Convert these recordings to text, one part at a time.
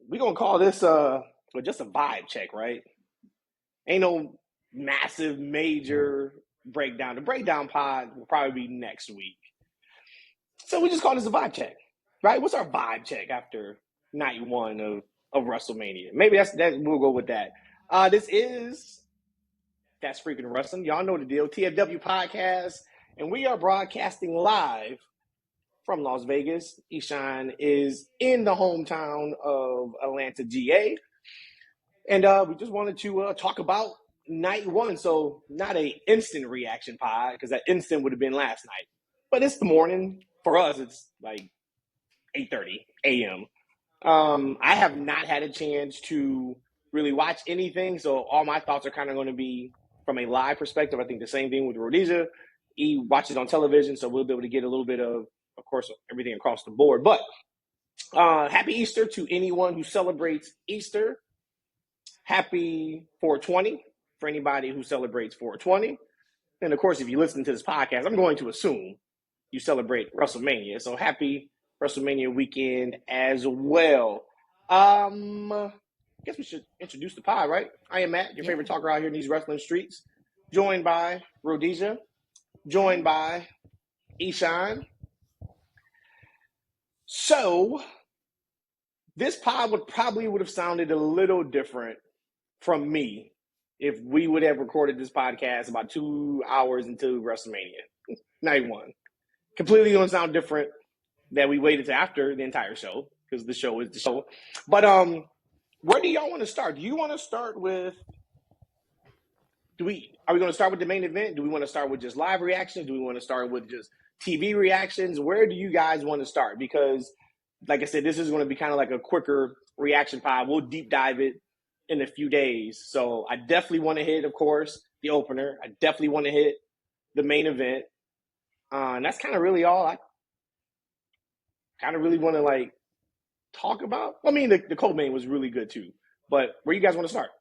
we're gonna call this just a vibe check, right? Ain't no massive major breakdown. The breakdown pod will probably be next week. So we just call this a vibe check, right? What's our vibe check after night one of WrestleMania? Maybe that. We'll go with that. This is That's Freakin' Wrestling. Y'all know the deal. TFW podcast, and we are broadcasting live from Las Vegas. Eshaun is in the hometown of Atlanta, GA. And we just wanted to talk about night one. So not a instant reaction pod, because that instant would have been last night. But it's the morning. For us, it's like 8:30 a.m. I have not had a chance to really watch anything. So all my thoughts are kind of going to be from a live perspective. I think the same thing with Rhodesia. He watches on television, so we'll be able to get a little bit of course, everything across the board. But happy Easter to anyone who celebrates Easter. Happy 420 for anybody who celebrates 420. And of course, if you listen to this podcast, I'm going to assume you celebrate WrestleMania. So happy WrestleMania weekend as well. I guess we should introduce the pod, right? I am Matt, your favorite talker out here in these wrestling streets, joined by Rhodesia, joined by Eshaun. So this pod would have sounded a little different from me if we would have recorded this podcast about 2 hours into WrestleMania, night one. Completely going to sound different that we waited to after the entire show, because the show is the show. But where do y'all want to start? Do you want to start with? Are we going to start with the main event? Do we want to start with just live reactions? Do we want to start with just TV reactions? Where do you guys want to start? Because, like I said, this is going to be kind of like a quicker reaction pod. We'll deep dive it in a few days. So I definitely want to hit, of course, the opener. I definitely want to hit the main event. And that's kind of really all I kind of really want to talk about. I mean, the co-main was really good too. But where you guys want to start?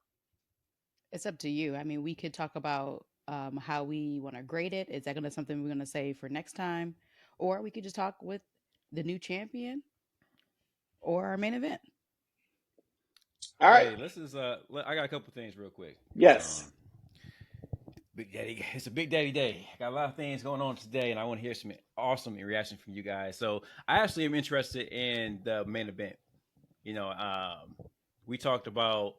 It's up to you. I mean, we could talk about how we want to grade it. Is that going to something we're going to say for next time? Or we could just talk with the new champion or our main event. All right. Hey, I got a couple things real quick. Yes. Big Daddy, it's a Big Daddy day. I got a lot of things going on today, and I want to hear some awesome reaction from you guys. So I actually am interested in the main event. We talked about,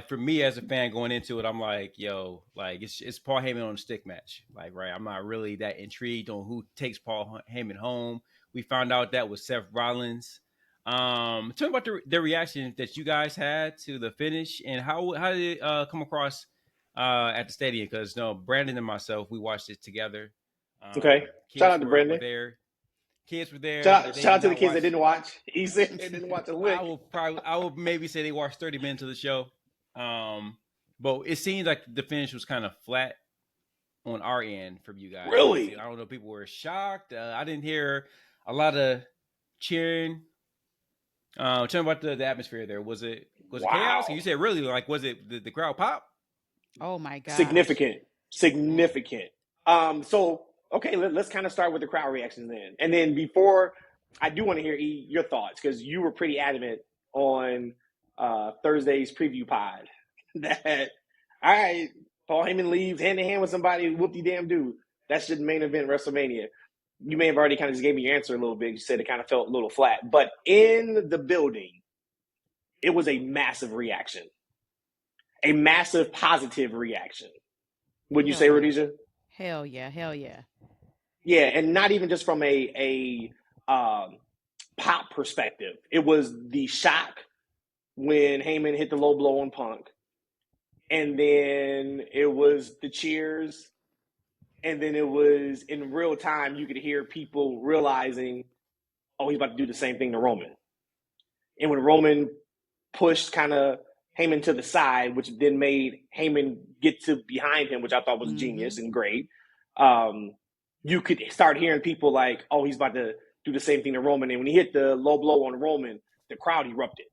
for me as a fan going into it, I'm like, yo, it's Paul Heyman on a stick match. Right, I'm not really that intrigued on who takes Paul Heyman home. We found out that was Seth Rollins. Tell me about the reaction that you guys had to the finish, and how did it come across at the stadium? Because Brandon and myself, we watched it together. Okay. Shout out to Brandon. Kids were there. Shout out to the kids that didn't watch. He said they didn't watch a lick. I will maybe say they watched 30 minutes of the show. But it seemed like the finish was kind of flat on our end from you guys. Really? I don't know. People were shocked. I didn't hear a lot of cheering. Tell me about the atmosphere there. Was it chaos? You said really, was it the crowd pop? Oh my god! Significant. So okay, let's kind of start with the crowd reactions then, and then before I do want to hear your thoughts, because you were pretty adamant on Thursday's preview pod that all right, Paul Heyman leaves hand in hand with somebody, whoop-de-damn-do. That should main event WrestleMania. You may have already kind of just gave me your answer a little bit. You said it kind of felt a little flat. But in the building, it was a massive reaction. A massive positive reaction. Would you say, Rhodesia? Hell yeah. Yeah, and not even just from a pop perspective. It was the shock when Heyman hit the low blow on Punk. And then it was the cheers. And then it was in real time, you could hear people realizing, oh, he's about to do the same thing to Roman. And when Roman pushed kind of Heyman to the side, which then made Heyman get to behind him, which I thought was genius and great, you could start hearing people like, oh, he's about to do the same thing to Roman. And when he hit the low blow on Roman, the crowd erupted.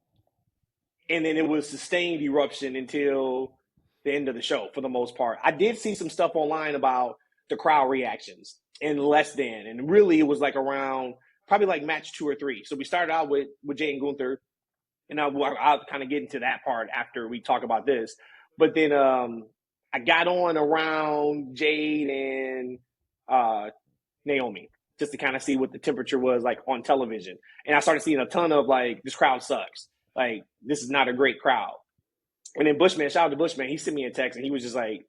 And then it was sustained eruption until the end of the show for the most part. I did see some stuff online about the crowd reactions in less than, and really it was around probably match 2 or 3. So we started out with Jey and Gunther, And I'll kind of get into that part after we talk about this. But then I got on around Jade and Naomi just to kind of see what the temperature was like on television. And I started seeing a ton of like, this crowd sucks. Like, this is not a great crowd. And then Bushman, shout out to Bushman, he sent me a text and he was just like,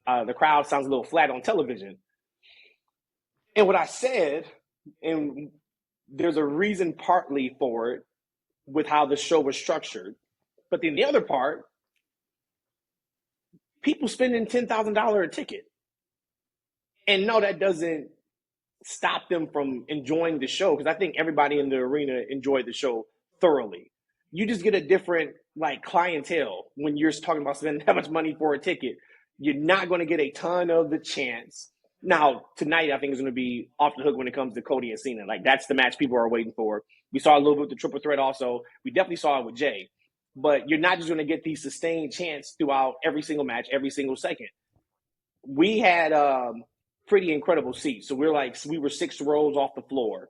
the crowd sounds a little flat on television. And what I said, and there's a reason partly for it with how the show was structured. But then the other part, people spending $10,000 a ticket. And no, that doesn't stop them from enjoying the show, because I think everybody in the arena enjoyed the show thoroughly. You just get a different like clientele when you're talking about spending that much money for a ticket. You're not going to get a ton of the chance. Now, tonight, I think is going to be off the hook when it comes to Cody and Cena. Like, that's the match people are waiting for. We saw a little bit with the triple threat also. We definitely saw it with Jey. But you're not just going to get the sustained chance throughout every single match, every single second. We had pretty incredible seats. So we were 6 rows off the floor.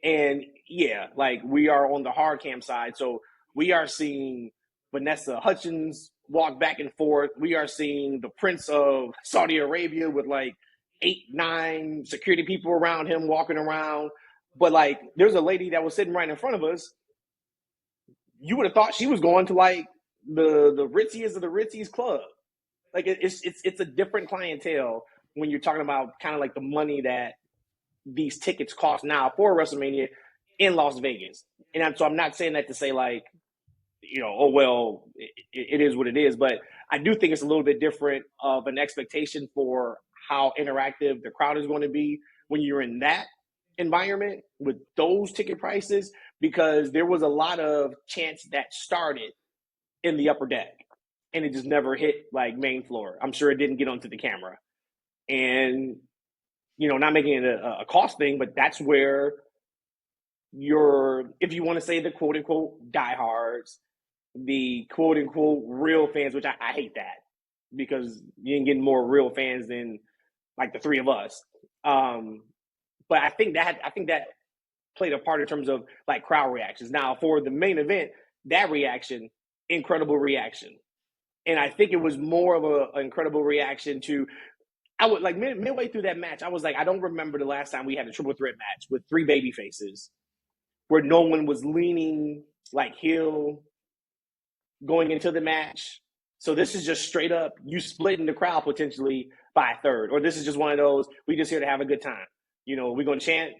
And, yeah, like, we are on the hard cam side. So we are seeing Vanessa Hudgens walk back and forth. We are seeing the Prince of Saudi Arabia with like 8, 9 security people around him walking around. But like, there's a lady that was sitting right in front of us. You would have thought she was going to like the ritziest of the ritziest club. Like, it's a different clientele when you're talking about kind of like the money that these tickets cost now for WrestleMania in Las Vegas. And so I'm not saying that to say like, you know, oh, well, it is what it is. But I do think it's a little bit different of an expectation for how interactive the crowd is going to be when you're in that environment with those ticket prices, because there was a lot of chants that started in the upper deck and it just never hit like main floor. I'm sure it didn't get onto the camera. And, you know, not making it a cost thing, but that's where if you want to say the quote unquote diehards, the quote unquote real fans, which I hate that, because you ain't getting more real fans than like the 3 of us. But I think that played a part in terms of like crowd reactions. Now for the main event, that reaction, incredible reaction. And I think it was more of an incredible reaction to, I would like midway through that match, I was like, I don't remember the last time we had a triple threat match with 3 baby faces where no one was leaning like heel going into the match. So this is just straight up you splitting the crowd potentially by a third, or this is just one of those, we just here to have a good time. You know, we're going to chant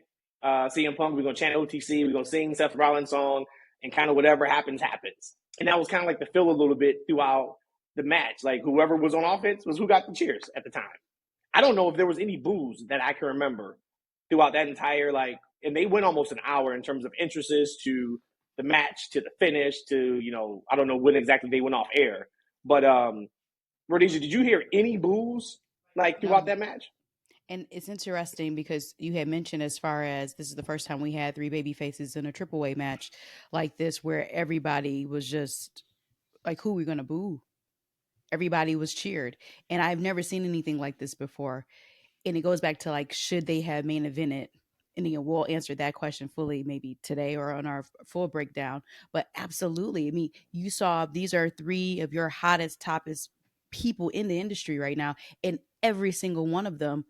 CM Punk, we're going to chant OTC, we're going to sing Seth Rollins song, and kind of whatever happens, happens. And that was kind of like the feel a little bit throughout the match. Like whoever was on offense was who got the cheers at the time. I don't know if there was any boos that I can remember throughout that entire, like, and they went almost an hour in terms of entrances to the match, to the finish, to, you know, I don't know when exactly they went off air. But Rhodesia, did you hear any boos like throughout that match? And it's interesting because you had mentioned as far as this is the first time we had 3 baby faces in a triple A match like this, where everybody was just like, who are we going to boo? Everybody was cheered. And I've never seen anything like this before. And it goes back to like, should they have main evented? And again, we'll answer that question fully maybe today or on our full breakdown. But absolutely. I mean, you saw these are 3 of your hottest, toppest people in the industry right now. And every single one of them,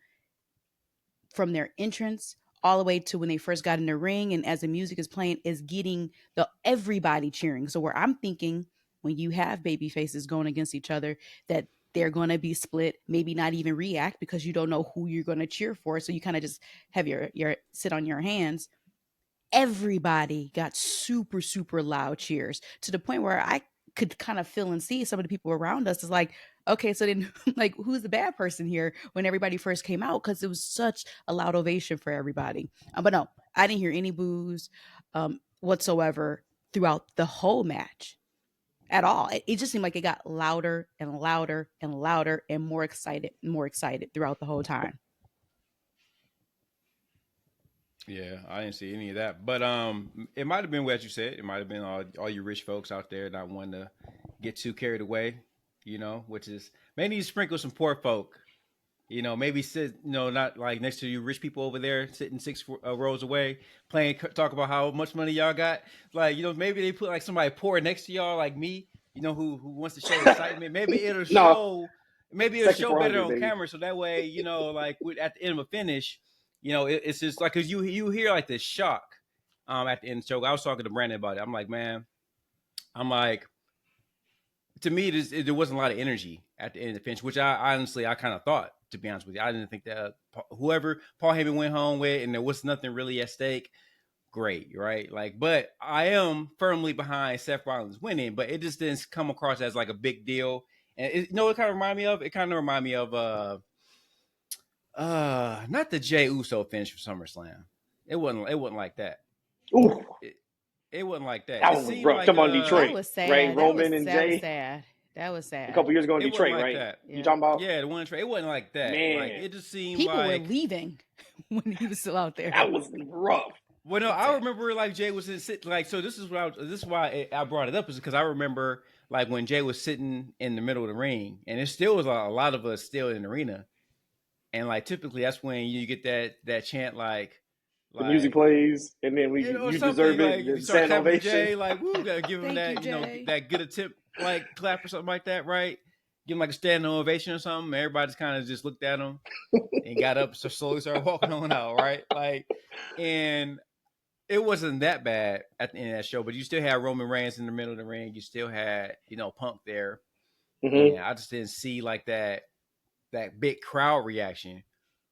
from their entrance all the way to when they first got in the ring and as the music is playing, is getting everybody cheering. So where I'm thinking when you have baby faces going against each other, that they're going to be split, maybe not even react because you don't know who you're going to cheer for. So you kind of just have your sit on your hands. Everybody got super, super loud cheers to the point where I could kind of feel and see some of the people around us is like, okay, so then like who's the bad person here when everybody first came out? Because it was such a loud ovation for everybody. But no, I didn't hear any boos whatsoever throughout the whole match at all. It just seemed like it got louder and louder and louder and more excited throughout the whole time. Yeah, I didn't see any of that, but it might have been what you said. It might have been all you rich folks out there not wanting to get too carried away, you know, which is maybe you sprinkle some poor folk You know, maybe sit, not like next to you rich people over there sitting six rows away, talk about how much money y'all got. Like, maybe they put like somebody poor next to y'all, like me, who wants to show excitement. Maybe it'll No, show, maybe it'll section show better 400, on baby. camera. So that way, like at the end of a finish, it's just like, cause you hear like this shock, at the end of the show. I was talking to Brandon about it. I'm like, man, to me, there wasn't a lot of energy at the end of the finish, which I honestly kind of thought. To be honest with you, I didn't think that whoever Paul Heyman went home with, and there was nothing really at stake. Great, right? Like, but I am firmly behind Seth Rollins winning, but it just didn't come across as like a big deal. And it kind of remind me of. It kind of remind me of not the Jey Uso finish for SummerSlam. It wasn't like that. Ooh, It wasn't like that. that It one was seemed rough. like Come on, That Detroit, was right? sad. Roman and That was Jay sad. That was a sad. couple years ago in it Detroit, wasn't like right? that. You talking about? Yeah, the one trade. It wasn't like that. Like, Man, it just seemed People were like. leaving when he was still out there. that was rough. Well, no, I remember like Jay was like. So this is why I brought it up, is because I remember like when Jay was sitting in the middle of the ring, and it still was a lot of us still in the arena, and like typically that's when you get that chant like The music plays, and then you something deserve it. like you The start stand clapping for ovation. Jay, like woo, gotta give him Thank that you, Jay. that good attempt like clap or something like that, right? Give him like a standing ovation or something. Everybody just kind of just looked at him and got up, so slowly started walking on out, right? Like, and it wasn't that bad at the end of that show, but you still had Roman Reigns in the middle of the ring. You still had Punk there, and I just didn't see like that big crowd reaction,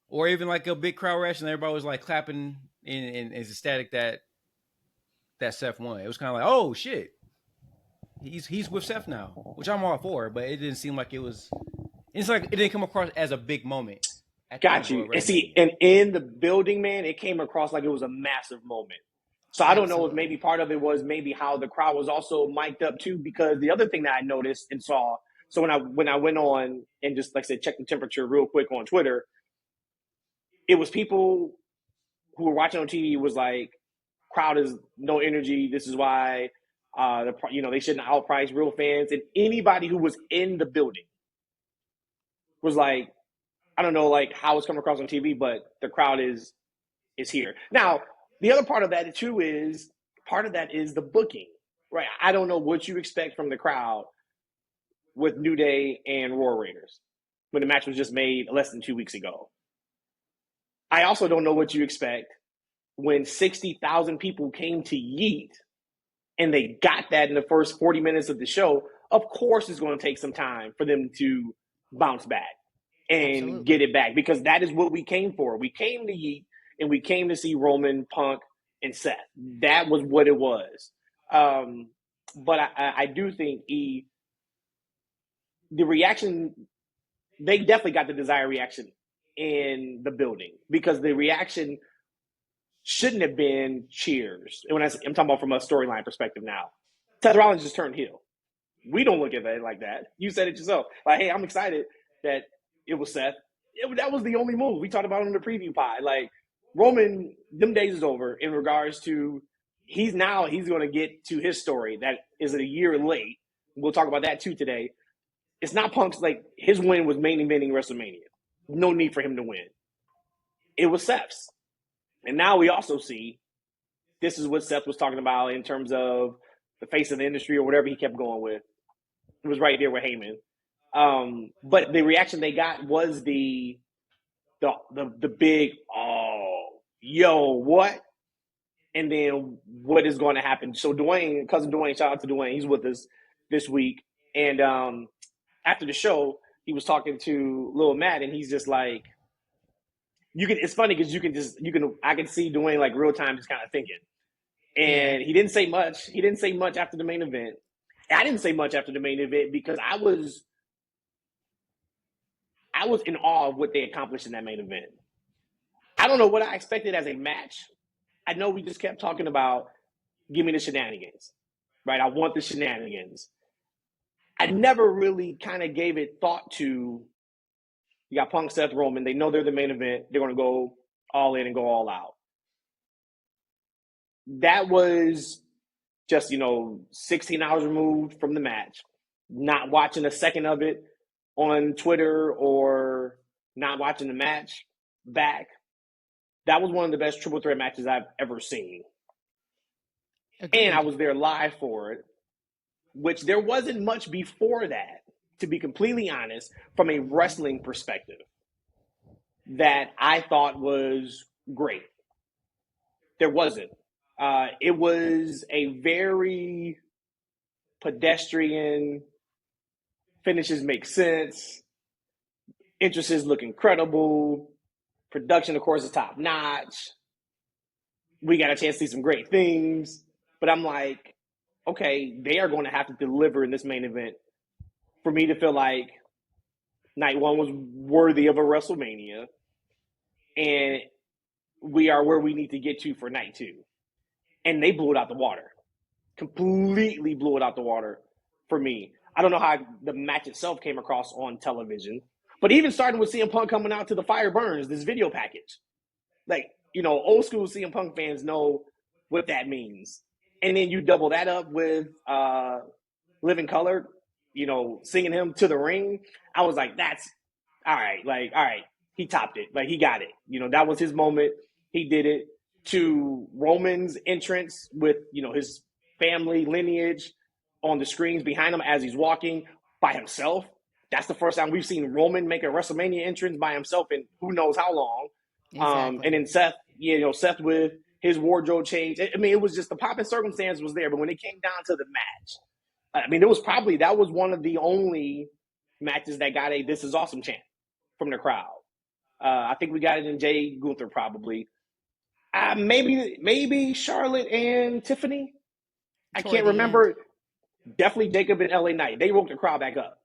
or even like a big crowd reaction. Everybody was like clapping and is ecstatic that Seth won. It was kind of like, oh shit, he's with Seth now, which I'm all for. But it didn't seem like it was. It's like it didn't come across as a big moment. Got you. And see, and in the building, man, it came across like it was a massive moment. So I don't know if maybe part of it was maybe how the crowd was also mic'd up too, because the other thing that I noticed and saw. So when I went on and just like I said, checked the temperature real quick on Twitter, it was people who were watching on TV was like, crowd is no energy. This is why they shouldn't outprice real fans. And anybody who was in the building was like, I don't know like how it's coming across on TV, but the crowd is here. Now, the other part of that too is the booking, right? I don't know what you expect from the crowd with New Day and Royal Raiders when the match was just made less than 2 weeks ago. I also don't know what you expect when 60,000 people came to Yeet and they got that in the first 40 minutes of the show. Of course, it's going to take some time for them to bounce back and get it back, because that is what we came for. We came to Yeet and we came to see Roman, Punk, and Seth. That was what it was. But I do think the reaction, they definitely got the desired reaction in the building, because the reaction shouldn't have been cheers. And when I'm talking about from a storyline perspective now, Seth Rollins just turned heel. We don't look at it like that. You said it yourself. Like, hey, I'm excited that it was Seth. That was the only move. We talked about it in the preview pod. Like, Roman, them days is over in regards to he's going to get to his story that is a year late. We'll talk about that too today. It's not Punk's, like, his win was main eventing WrestleMania. No need for him to win. It was Seth's. And now we also see this is what Seth was talking about in terms of the face of the industry or whatever he kept going with. It was right there with Heyman. But the reaction they got was the big, oh, yo, what? And then what is going to happen? So cousin Dwayne, shout out to Dwayne, he's with us this week. And after the show, he was talking to Lil Matt, and he's just like, it's funny because I can see Dwayne like real time just kind of thinking. And he didn't say much. He didn't say much after the main event. I didn't say much after the main event because I was in awe of what they accomplished in that main event. I don't know what I expected as a match. I know we just kept talking about, give me the shenanigans, right? I want the shenanigans. I never really kind of gave it thought to, you got Punk, Seth, Roman. They know they're the main event. They're going to go all in and go all out. That was just, 16 hours removed from the match. Not watching a second of it on Twitter or not watching the match back, that was one of the best triple threat matches I've ever seen. Agreed. And I was there live for it, which there wasn't much before that, to be completely honest, from a wrestling perspective, that I thought was great. There wasn't. It was a very pedestrian, finishes make sense, entrances look incredible, production, of course, is top notch. We got a chance to see some great things, but I'm like, okay, they are going to have to deliver in this main event for me to feel like night one was worthy of a WrestleMania, and we are where we need to get to for night two. And they blew it out the water. Completely blew it out the water for me. I don't know how the match itself came across on television, but even starting with CM Punk coming out to the Fire Burns, this video package. Like, old school CM Punk fans know what that means. And then you double that up with Living Color, singing him to the ring. I was like, that's all right. Like, all right, he topped it. Like, he got it. That was his moment. He did it. To Roman's entrance with, his family lineage on the screens behind him as he's walking by himself. That's the first time we've seen Roman make a WrestleMania entrance by himself in who knows how long. Exactly. And then Seth, Seth with his wardrobe change. I mean, it was just the pomp and circumstance was there. But when it came down to the match, I mean, that was one of the only matches that got a "This is awesome" chant from the crowd. I think we got it in Jey Gunther probably. Maybe Charlotte and Tiffany. I can't remember. Definitely Jacob and LA Knight. They woke the crowd back up.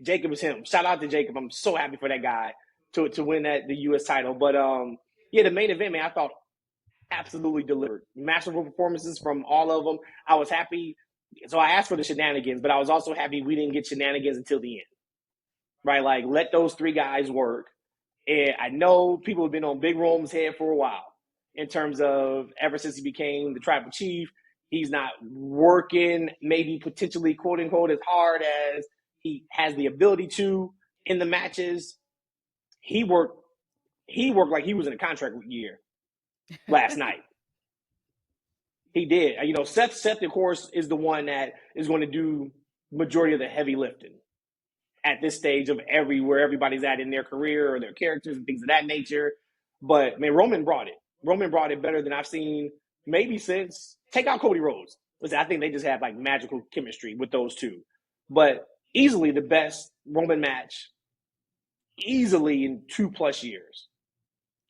Jacob is him. Shout out to Jacob. I'm so happy for that guy to win the U.S. title. But the main event, man, I thought absolutely delivered. Masterful performances from all of them. I was happy. So I asked for the shenanigans, but I was also happy we didn't get shenanigans until the end. Right? Like, let those three guys work. And I know people have been on Big Rome's head for a while in terms of ever since he became the tribal chief, he's not working maybe potentially, quote unquote, as hard as he has the ability to in the matches. He worked like he was in a contract year last night. He did. Seth, of course, is the one that is going to do majority of the heavy lifting at this stage of where everybody's at in their career or their characters and things of that nature. But, man, Roman brought it. Roman brought it better than I've seen maybe since – take out Cody Rhodes. Listen, I think they just have, like, magical chemistry with those two. But easily the best Roman match easily in 2+ years.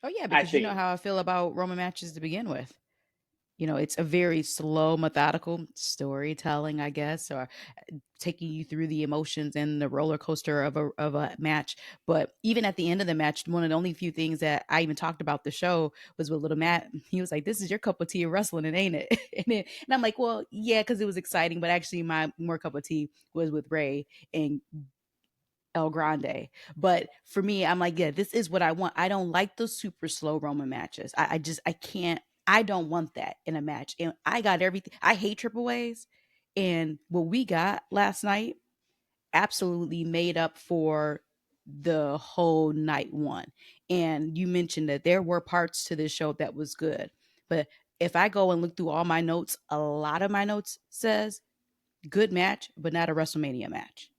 Oh, yeah, because you know how I feel about Roman matches to begin with. It's a very slow, methodical storytelling, I guess, or taking you through the emotions and the roller coaster of a match. But even at the end of the match, one of the only few things that I even talked about the show was with little Matt. He was like, "This is your cup of tea of wrestling, it ain't it?" and I'm like, "Well, yeah," because it was exciting. But actually, my more cup of tea was with Ray and El Grande. But for me, I'm like, yeah, this is what I want. I don't like those super slow Roman matches. I can't. I don't want that in a match. And I got everything. I hate triple A's. And what we got last night absolutely made up for the whole night one. And you mentioned that there were parts to this show that was good. But if I go and look through all my notes, a lot of my notes says good match, but not a WrestleMania match.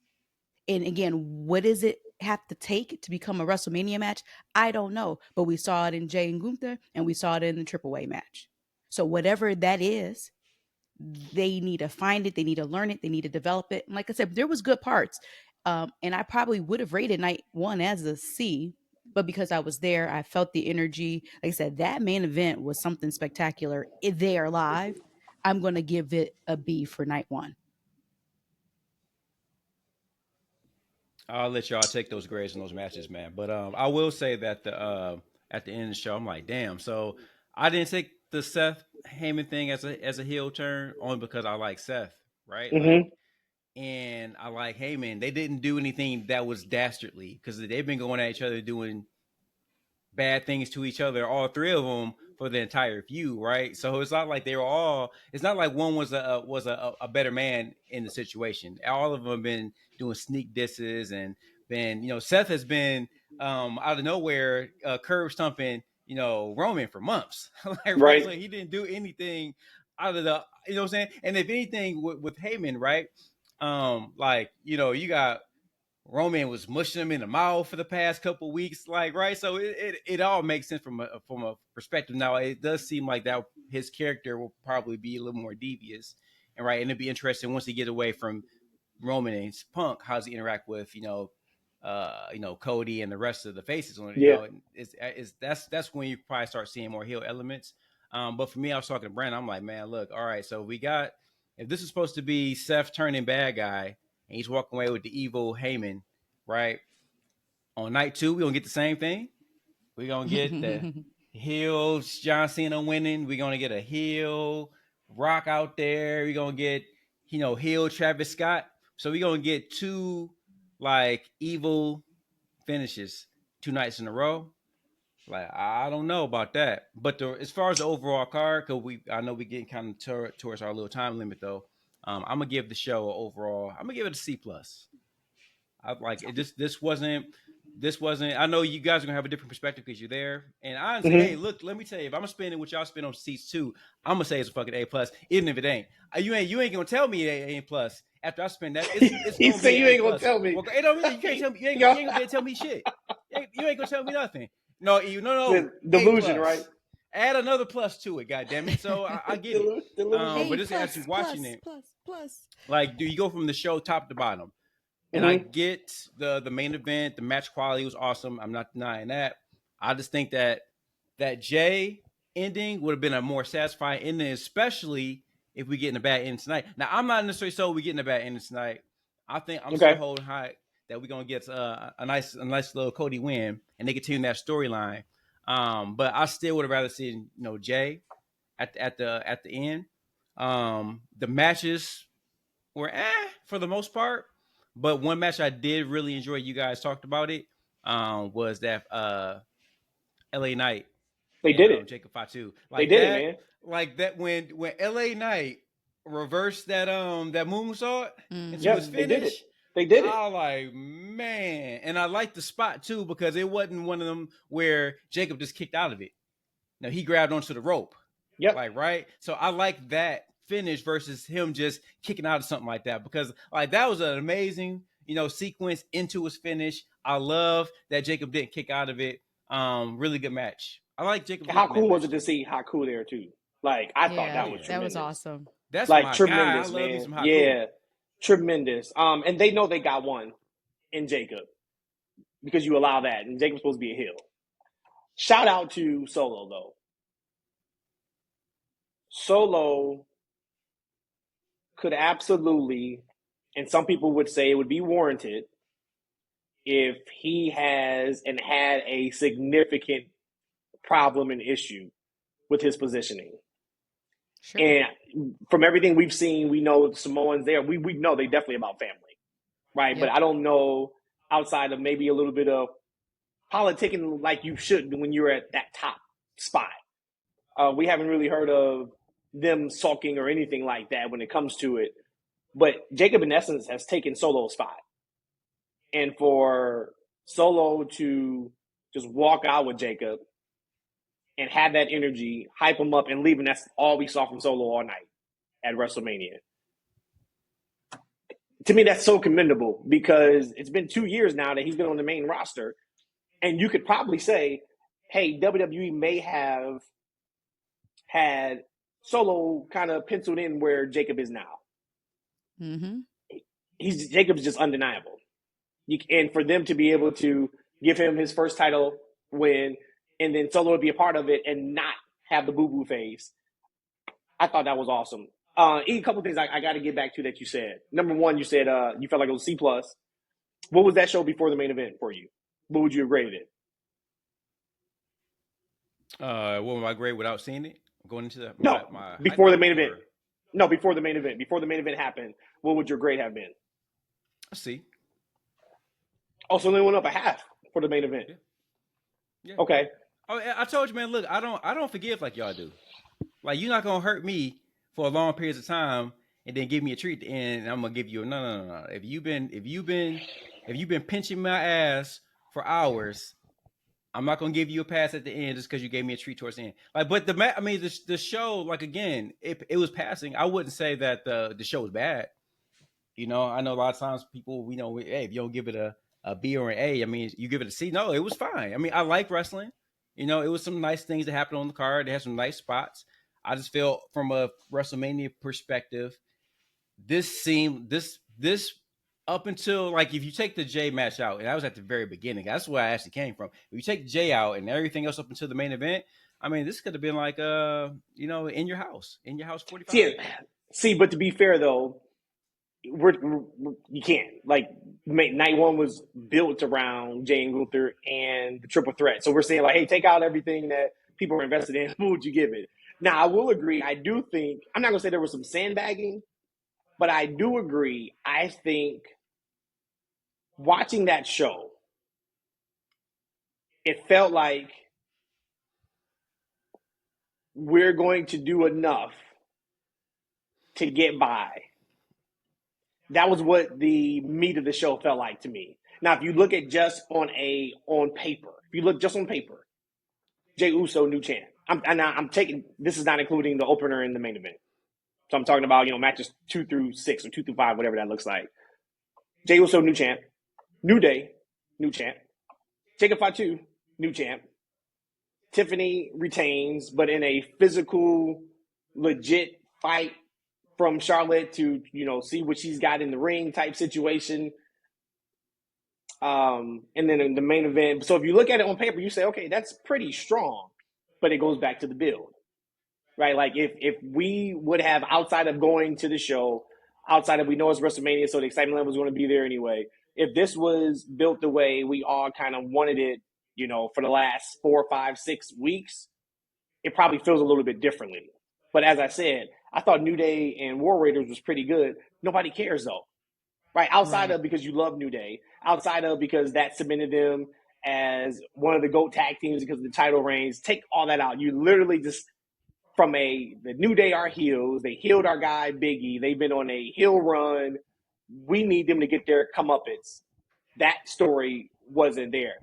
And again, what does it have to take to become a WrestleMania match? I don't know. But we saw it in Jey and Gunther, and we saw it in the Triple A match. So whatever that is, they need to find it. They need to learn it. They need to develop it. And like I said, there was good parts. And I probably would have rated night one as a C. But because I was there, I felt the energy. Like I said, that main event was something spectacular. There live, I'm going to give it a B for night one. I'll let y'all take those grades in those matches, man. But I will say that at the end of the show, I'm like, damn. So I didn't take the Seth Heyman thing as a heel turn only because I like Seth, right? Mm-hmm. Like, and I like Heyman. They didn't do anything that was dastardly because they've been going at each other doing bad things to each other, all three of them, for the entire feud, right? So it's not like they were all. It's not like one was a better man in the situation. All of them have been doing sneak disses and been, Seth has been out of nowhere, curb stumping, Roman for months. Like, right. So he didn't do anything out of the, you know what I'm saying? And if anything with Heyman, right? You got Roman was mushing him in the mouth for the past couple weeks, like, right? So it all makes sense from a perspective. Now, it does seem like that his character will probably be a little more devious, and it'd be interesting once he gets away from Roman and Punk, how does he interact with Cody and the rest of the faces on it. That's when you probably start seeing more heel elements. But for me, I was talking to Brandon. I'm like, man, look, all right, so if this is supposed to be Seth turning bad guy and he's walking away with the evil Heyman, right? On night 2, we're gonna get the same thing. We're gonna get the heel John Cena winning. We're gonna get a heel Rock out there. We're gonna get heel Travis Scott. So we're gonna get 2 evil finishes 2 nights in a row. Like, I don't know about that. But as far as the overall card, because I know we getting kind of towards our little time limit though. I'm gonna give the show overall. I'm gonna give it a C+. I like it. This wasn't. I know you guys are gonna have a different perspective because you're there. And honestly, hey, look, let me tell you, if I'm gonna spend it what y'all spend on seats too, I'm gonna say it's a fucking A+, even if it ain't. You ain't gonna tell me A+. After I spend that, it's you gonna say be you ain't gonna tell me. Well, it don't mean you can't tell me. You ain't gonna tell me shit. You ain't gonna tell me nothing. No. Delusion, right? Add another plus to it, goddammit. So I get it. But this is actually watching it. Plus. Like, do you go from the show top to bottom? And I get the main event, the match quality was awesome. I'm not denying that. I just think that Jey ending would have been a more satisfying ending, especially if we get in a bad ending tonight. Now, I'm not necessarily so we get in a bad ending tonight. I think I'm still holding high that we're gonna get a nice little Cody win, and they continue that storyline. But I still would have rather seen Jey at the end. The matches were for the most part. But one match I did really enjoy, you guys talked about it, was that LA Knight. They did it. Jacob Fatu. They did it, man. Like that when LA Knight reversed that moonsault into his finish. They did it. I was like, man. And I liked the spot too because it wasn't one of them where Jacob just kicked out of it. No, he grabbed onto the rope. Yep. Right? So I like that finish versus him just kicking out of something like that because that was an amazing sequence into his finish. I love that Jacob didn't kick out of it. Really good match. I like Jacob. How cool was it to see Haku there too? Like I thought that was tremendous. That was awesome. That's like tremendous, guy. I love man. Some Haku. Yeah, tremendous. And they know they got one in Jacob because you allow that, and Jacob's supposed to be a heel. Shout out to Solo though. Solo could absolutely, and some people would say it would be warranted, if he has and had a significant problem and issue with his positioning. Sure. And from everything we've seen, we know Samoans there. We know they definitely about family, right? Yep. But I don't know outside of maybe a little bit of politicking like you should when you're at that top spot. We haven't really heard of them sulking or anything like that when it comes to it. But Jacob, in essence, has taken Solo's spot. And for Solo to just walk out with Jacob and have that energy, hype him up and leave, and that's all we saw from Solo all night at WrestleMania. To me, that's so commendable because it's been 2 years now that he's been on the main roster. And you could probably say, hey, WWE may have had Solo kind of penciled in where Jacob is now. Mm-hmm. Jacob's just undeniable. And for them to be able to give him his first title win and then Solo would be a part of it and not have the boo-boo face, I thought that was awesome. A couple things I got to get back to that you said. Number one, you said you felt like it was C+. What was that show before the main event for you? What would you have graded it? What would my grade without seeing it? Going into the before the main event. No, before the main event. Before the main event happened, what would your grade have been? C. Oh, so they went up a half for the main event. Yeah. Okay. Oh, I told you, man. Look, I don't forgive like y'all do. Like you're not gonna hurt me for long periods of time and then give me a treat and I'm gonna give you no. If you've been pinching my ass for hours. I'm not gonna give you a pass at the end just because you gave me a treat towards the end. Like, but the show, like again, it was passing. I wouldn't say that the show was bad. I know a lot of times people, hey, if you don't give it a B or an A, I mean, you give it a C. No, it was fine. I mean, I like wrestling. It was some nice things that happened on the card. They had some nice spots. I just feel from a WrestleMania perspective, this up until, like, if you take the Jey match out, and that was at the very beginning, that's where I actually came from. If you take Jey out and everything else up until the main event, I mean, this could have been like in your house 45. See, but to be fair though, you can't, like, night one was built around Jey and Gunther and the triple threat. So we're saying, like, hey, take out everything that people were invested in. Who would you give it? Now, I will agree. I do think, I'm not going to say there was some sandbagging, but I do agree. I think watching that show, it felt like we're going to do enough to get by. That was what the meat of the show felt like to me. Now, if you look at just on paper, if you look just on paper, Jey Uso, new champ. I'm taking, this is not including the opener in the main event. So I'm talking about, matches 2 through 6 or 2 through 5, whatever that looks like. Jey Uso, new champ. New Day, new champ. Jacob Fatu, new champ. Tiffany retains, but in a physical, legit fight from Charlotte to, see what she's got in the ring type situation. And then in the main event. So if you look at it on paper, you say, okay, that's pretty strong, but it goes back to the build, right? Like if we would have, outside of going to the show, outside of, we know it's WrestleMania, so the excitement level is going to be there anyway. If this was built the way we all kind of wanted it, for the last 4, 5, 6 weeks, it probably feels a little bit differently. But as I said, I thought New Day and War Raiders was pretty good. Nobody cares though, right? Outside of because you love New Day, outside of because that cemented them as one of the GOAT tag teams because of the title reigns. Take all that out. You literally just, the New Day are heels. They healed our guy Big E. They've been on a heel run. We need them to get their comeuppance. That story wasn't there.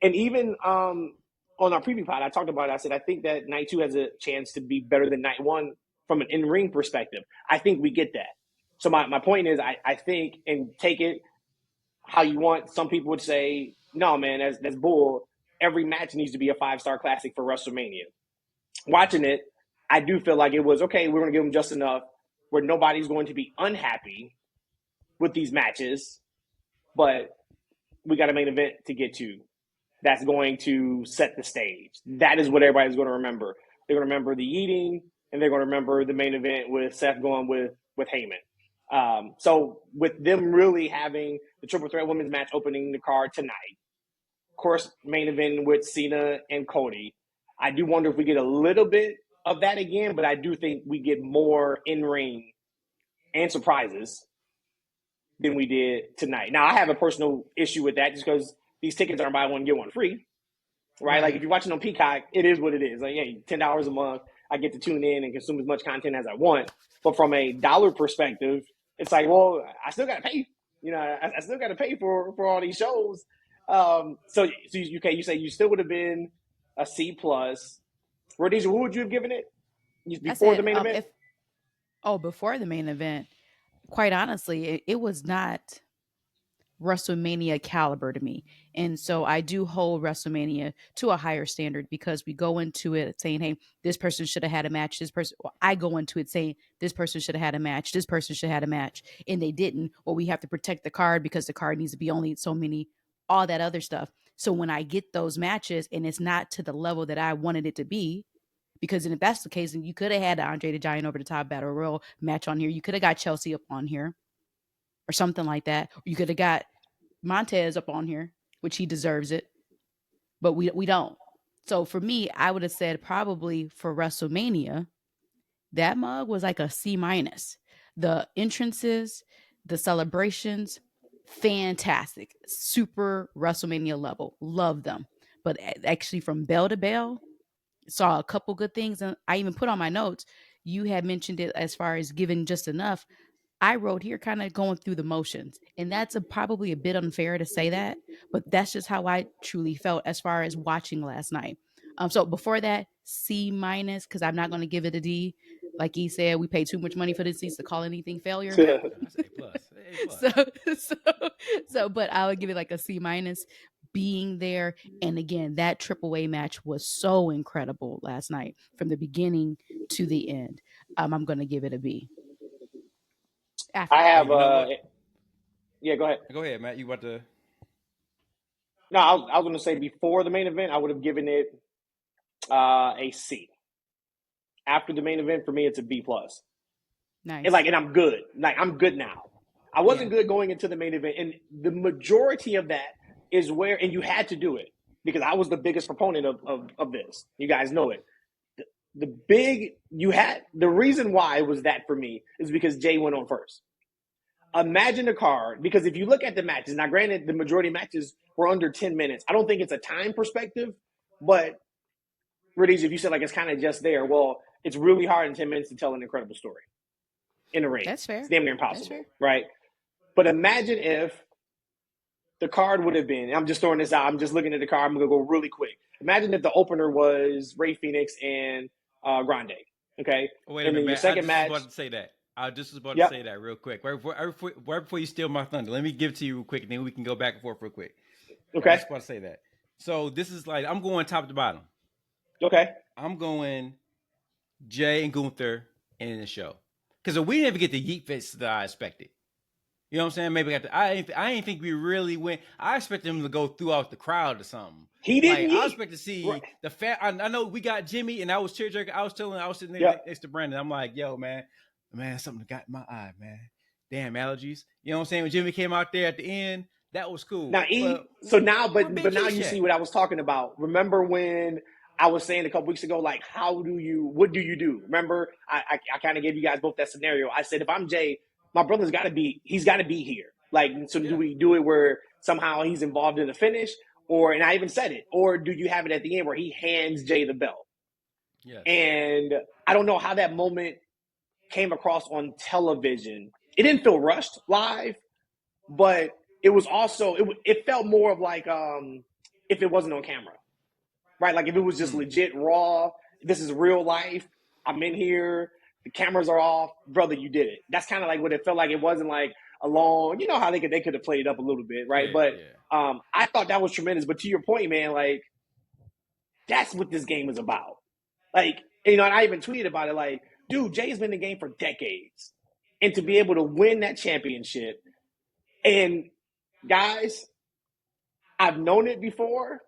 And even on our preview pod, I talked about it. I said, I think that night 2 has a chance to be better than night 1 from an in-ring perspective. I think we get that. So my point is, I think, and take it how you want. Some people would say, no, man, that's bull. Every match needs to be a 5-star classic for WrestleMania. Watching it, I do feel like it was, okay, we're going to give them just enough where nobody's going to be unhappy with these matches, but we got a main event to get to. That's going to set the stage. That is what everybody's going to remember. They're going to remember the eating, and they're going to remember the main event with Seth going with Heyman. So with them really having the triple threat women's match opening the card tonight, of course, main event with Cena and Cody, I do wonder if we get a little bit of that again, but I do think we get more in-ring and surprises than we did tonight. Now, I have a personal issue with that just because these tickets are buy one, get one free, right? Like if you're watching on Peacock, it is what it is. Like, hey, $10 a month, I get to tune in and consume as much content as I want. But from a dollar perspective, it's like, well, I still got to pay. I still got to pay for all these shows. So you say you still would have been a C+. Rhodesia, what would you have given it before the main event? Before the main event, quite honestly, it was not WrestleMania caliber to me. And so I do hold WrestleMania to a higher standard because we go into it saying, hey, this person should have had a match. I go into it saying this person should have had a match. This person should have had a match. And they didn't. Or we have to protect the card because the card needs to be only so many, all that other stuff. So when I get those matches and it's not to the level that I wanted it to be, because if that's the case, then you could have had Andre the Giant over the top Battle Royal match on here. You could have got Chelsea up on here or something like that. Or you could have got Montez up on here, which he deserves it, but we don't. So for me, I would have said probably for WrestleMania, that mug was like a C-. The entrances, the celebrations, fantastic, super WrestleMania level, love them. But actually, from bell to bell, saw a couple good things, and I even put on my notes. You had mentioned it as far as giving just enough. I wrote here kind of going through the motions. And that's probably a bit unfair to say that, but that's just how I truly felt as far as watching last night. So before that, C minus, because I'm not going to give it a D. Like he said, we paid too much money for this seats to call anything failure. That's A plus. A plus. But I would give it like a C minus. Being there, and again, that AAA match was so incredible last night from the beginning to the end. I'm going to give it a B. After I that. have Hey, you know what? yeah, go ahead. Go ahead, Matt. You about to? No, I was going to say before the main event, I would have given it a C. After the main event, for me, it's a B plus. Nice. And I'm good. Like, I'm good now. I wasn't good going into the main event, and the majority of that is where, and you had to do it because I was the biggest proponent of this. You guys know it. The reason why it was that for me is because Jey went on first. Imagine a card, because if you look at the matches, now granted, the majority of matches were under 10 minutes. I don't think it's a time perspective, but Rhodesia, if you said like it's kind of just there, well, it's really hard in 10 minutes to tell an incredible story in a ring. That's fair. It's damn near impossible, right? But imagine if the card would have been, I'm just throwing this out, I'm just looking at the card, I'm going to go really quick. Imagine if the opener was Rey Fenix and Grande, okay? Wait a minute, Matt. I just was about to say that. I just was about to say that real quick. Right before you steal my thunder, let me give it to you real quick, and then we can go back and forth real quick. Okay. I just want to say that. So this is like, I'm going top to bottom. Okay. I'm going Jey and Gunther in the show. Because we didn't even get the yeet fits that I expected. You know what I'm saying? Maybe I didn't think we really went. I expected him to go throughout the crowd or something. He didn't. Like, I expect to see the fat. I know we got Jimmy, and I was tearjerking. I was sitting there next to Brandon. I'm like, yo, man, something got in my eye, man. Damn allergies. You know what I'm saying? When Jimmy came out there at the end, that was cool. Now, but now you see what I was talking about. Remember when I was saying a couple weeks ago, like, what do you do? Remember, I kind of gave you guys both that scenario. I said, if I'm Jey, my brother's he's got to be here. Like, so do we do it where somehow he's involved in the finish? And I even said it, or do you have it at the end where he hands Jey the belt? Yes. And I don't know how that moment came across on television. It didn't feel rushed live, but it was also, it felt more of like, if it wasn't on camera, right? Like if it was just legit raw, this is real life. I'm in here. The cameras are off. Brother, you did it. That's kind of like what it felt like. It wasn't like a long, you know how they could have played it up a little bit, right? I thought that was tremendous. But to your point, man, like that's what this game is about. Like, and I even tweeted about it. Like, dude, Jey's been in the game for decades, and to be able to win that championship, and guys, I've known it before.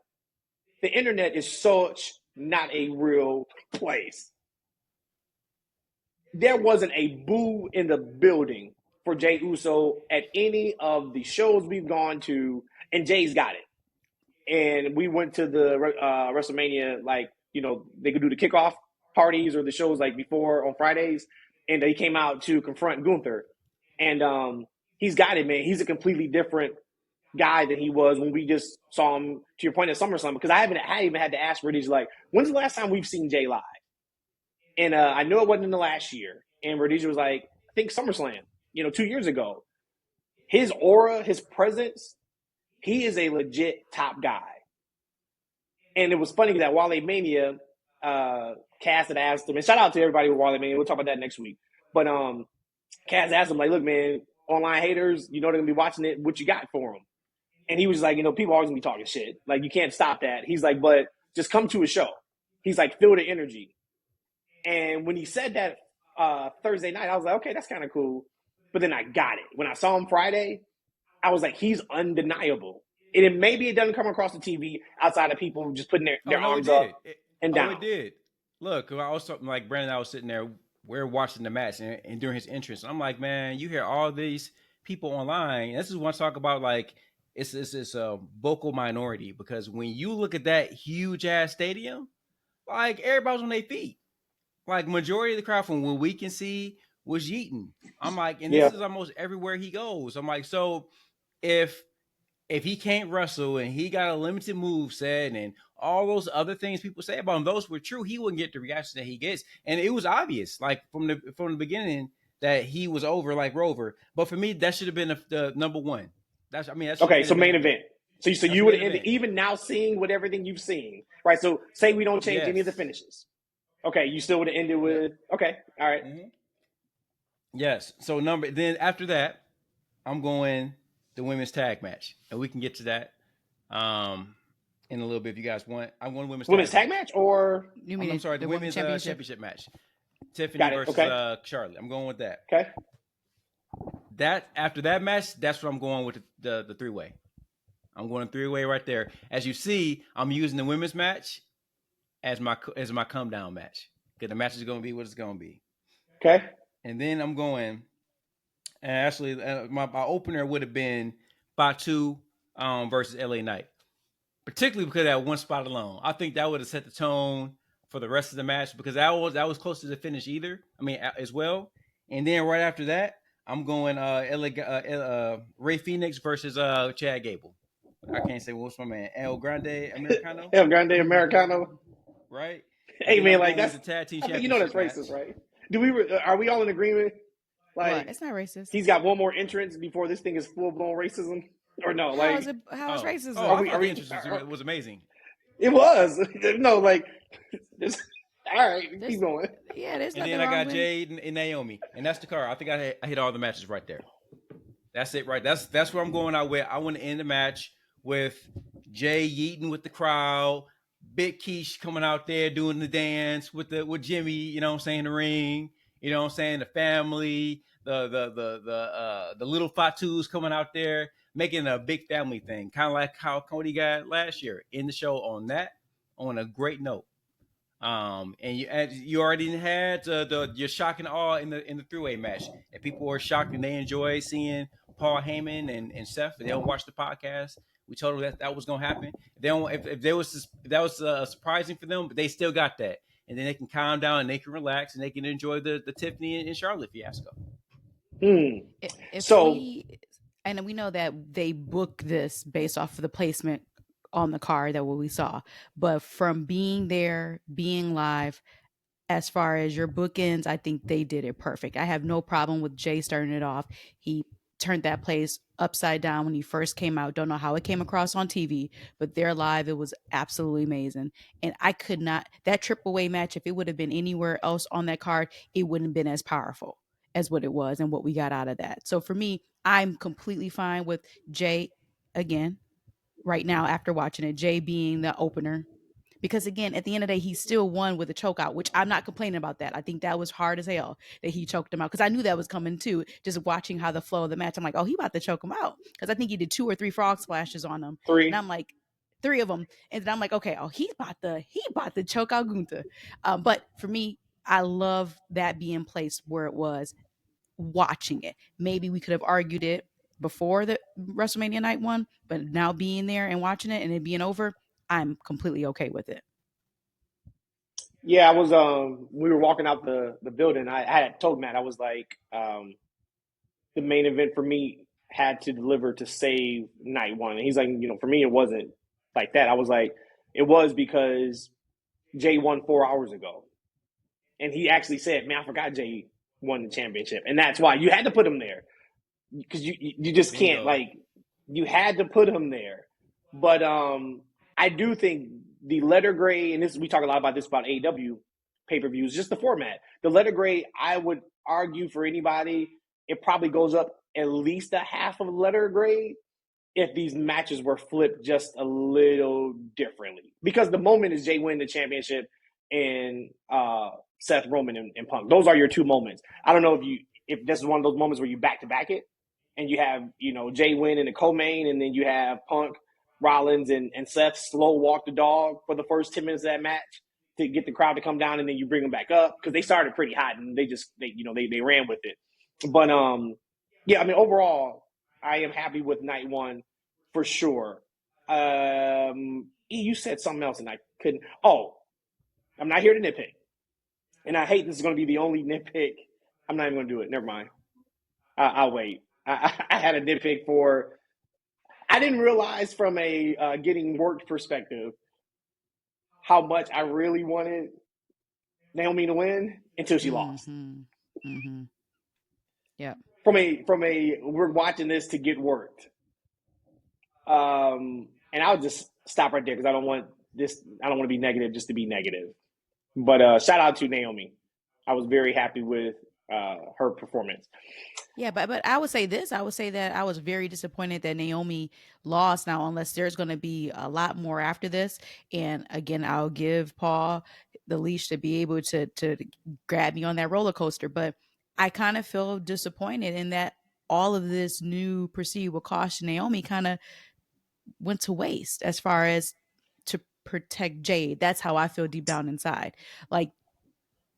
The internet is such not a real place. There wasn't a boo in the building for Jey Uso at any of the shows we've gone to, and Jey's got it. And we went to the WrestleMania, like, they could do the kickoff parties or the shows like before on Fridays, and he came out to confront Gunther. And he's got it, man. He's a completely different guy than he was when we just saw him, to your point, at SummerSlam. Because I even had to ask Rhodesia, like, when's the last time we've seen Jey live? And I know it wasn't in the last year. And Rhodesia was like, I think SummerSlam, 2 years ago. His aura, his presence, he is a legit top guy. And it was funny that Wale Mania, Cass had asked him, and shout out to everybody with Wale Mania, we'll talk about that next week. But Cass asked him, like, look, man, online haters, they're going to be watching it, what you got for them? And he was like, people always going to be talking shit. Like, you can't stop that. He's like, but just come to a show. He's like, feel the energy. And when he said that Thursday night, I was like, okay, that's kind of cool. But then I got it. When I saw him Friday, I was like, he's undeniable. And maybe it doesn't come across the TV outside of people just putting their arms up and down. Oh, it did. Look, I was talking, like Brandon and I was sitting there, we're watching the match, and during his entrance, I'm like, man, you hear all these people online. And this is what I talk about, like, it's a vocal minority, because when you look at that huge ass stadium, like everybody's on their feet. Like majority of the crowd from what we can see was yeeting. I'm like, and this is almost everywhere he goes. I'm like, so if he can't wrestle and he got a limited move set and all those other things people say about him, those were true, he wouldn't get the reaction that he gets. And it was obvious, like from the beginning, that he was over like Rover. But for me, that should have been the number one. That should have Okay, been so the main event. So That's you the would main end event. even now seeing with everything you've seen, right? So say we don't change any of the Yes. finishes. Okay, you still would have ended with okay, all right. Yes. So then after that, I'm going the women's tag match, and we can get to that in a little bit if you guys want. I'm going Women's tag match or You I'm mean sorry, the women's championship? championship match. Tiffany got it. versus Okay. Charlotte. I'm going with that. Okay. That after that match, that's what I'm going with the 3-way. I'm going 3-way right there. As you see, I'm using the women's match as my come down match because the match is going to be what it's going to be. Okay. And then I'm going, and actually my opener would have been Fatu versus LA Knight, particularly because of that one spot alone. I think that would have set the tone for the rest of the match because that was close to the finish as well. And then right after that, I'm going Ray Phoenix versus Chad Gable. I can't say what's my man El Grande Americano. El Grande Americano. Right. Hey man, like that's that's the tag team I championship. mean, that's racist, right? Are we all in agreement? Like, what? It's not racist. He's got one more entrance before this thing is full blown racism, or no? How is racism? It was amazing. It was no like. All right, keep going. Yeah, there's nothing. And then I got Jade and Naomi, and that's the card. I think I hit all the matches right there. That's it, right? That's where I'm going out with. I want to end the match with Jay yeeting with the crowd, Big Keish coming out there doing the dance with Jimmy. You know what I'm saying? The ring. You know what I'm saying? The family, the little Fatus coming out there, making a big family thing, kind of like how Cody got last year in the show on a great note. And you already had your shock and awe in the 3-way match, and people were shocked and they enjoy seeing Paul Heyman and Seth. They don't watch the podcast. We told them that was going to happen. If that was surprising for them, but they still got that, and then they can calm down and they can relax and they can enjoy the Tiffany and Charlotte fiasco. And we know that they book this based off of the placement on the card that what we saw, but from being there, being live, as far as your bookends, I think they did it perfect. I have no problem with Jay starting it off. He turned that place upside down when he first came out. Don't know how it came across on TV, but there live, it was absolutely amazing. And I could not, that triple-way match, if it would have been anywhere else on that card, it wouldn't have been as powerful as what it was and what we got out of that. So for me, I'm completely fine with Jay again right now after watching it, Jay being the opener. Because again, at the end of the day, he still won with a choke out, which I'm not complaining about that. I think that was hard as hell that he choked him out because I knew that was coming too. Just watching how the flow of the match, I'm like, oh, he about to choke him out because I think he did 2 or 3 frog splashes on him. 3, and I'm like, 3 of them, and then I'm like, okay, oh, he about to choke out Gunther. But for me, I love that being placed where it was. Watching it, maybe we could have argued it before the WrestleMania night one, but now being there and watching it and it being over, I'm completely okay with it. Yeah, I was. We were walking out the building. I had told Matt I was like, the main event for me had to deliver to save night one, and he's like, for me it wasn't like that. I was like, it was because Jay won 4 hours ago, and he actually said, "Man, I forgot Jay won the championship," and that's why you had to put him there because you just can't you had to put him there. But I do think the letter grade, and we talk a lot about this about AEW pay-per-views, just the format. The letter grade, I would argue for anybody, it probably goes up at least a half of letter grade if these matches were flipped just a little differently. Because the moment is Jay win the championship and Seth Roman and Punk. Those are your 2 moments. I don't know if this is one of those moments where you back-to-back it and you have, Jay win in the co-main and then you have Punk, Rollins, and Seth slow walk the dog for the first 10 minutes of that match to get the crowd to come down, and then you bring them back up because they started pretty hot and they ran with it. But yeah, I mean, overall, I am happy with night one for sure. You said something else and I couldn't. Oh, I'm not here to nitpick, and I hate this is going to be the only nitpick. I'm not even going to do it. Never mind. I'll wait. I had a nitpick for. I didn't realize from a getting worked perspective how much I really wanted Naomi to win until she lost. Mm-hmm. Yeah. From a we're watching this to get worked. And I'll just stop right there because I don't want to be negative just to be negative. But shout out to Naomi. I was very happy with her performance. Yeah, but I would say this. I would say that I was very disappointed that Naomi lost. Now, unless there's going to be a lot more after this, and again, I'll give Paul the leash to be able to grab me on that roller coaster. But I kind of feel disappointed in that all of this new perceived will cost Naomi kind of went to waste as far as to protect Jade. That's how I feel deep down inside. Like,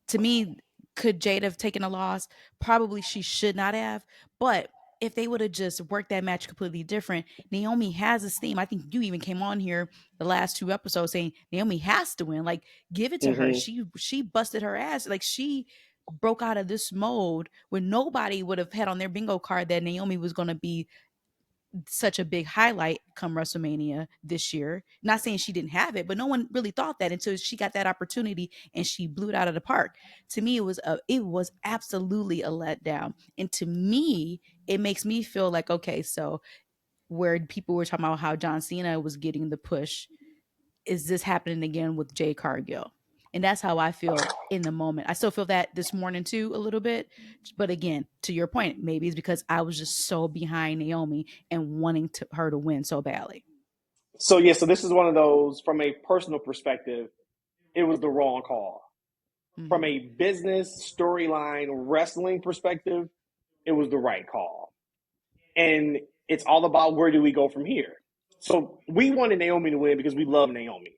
to me, could Jade have taken a loss? Probably she should not have. But if they would have just worked that match completely different, Naomi has a steam. I think you even came on here the last 2 episodes saying Naomi has to win. Like, give it to her. She busted her ass. Like, she broke out of this mode where nobody would have had on their bingo card that Naomi was going to be such a big highlight come WrestleMania this year. Not saying she didn't have it, but no one really thought that until she got that opportunity and she blew it out of the park. To me, it was absolutely a letdown. And to me, it makes me feel like, okay, so where people were talking about how John Cena was getting the push, is this happening again with Jay Cargill? And that's how I feel in the moment. I still feel that this morning too, a little bit. But again, to your point, maybe it's because I was just so behind Naomi and wanting her to win so badly. So this is one of those, from a personal perspective, it was the wrong call. Mm-hmm. From a business, storyline, wrestling perspective, it was the right call. And it's all about where do we go from here. So we wanted Naomi to win because we love Naomi.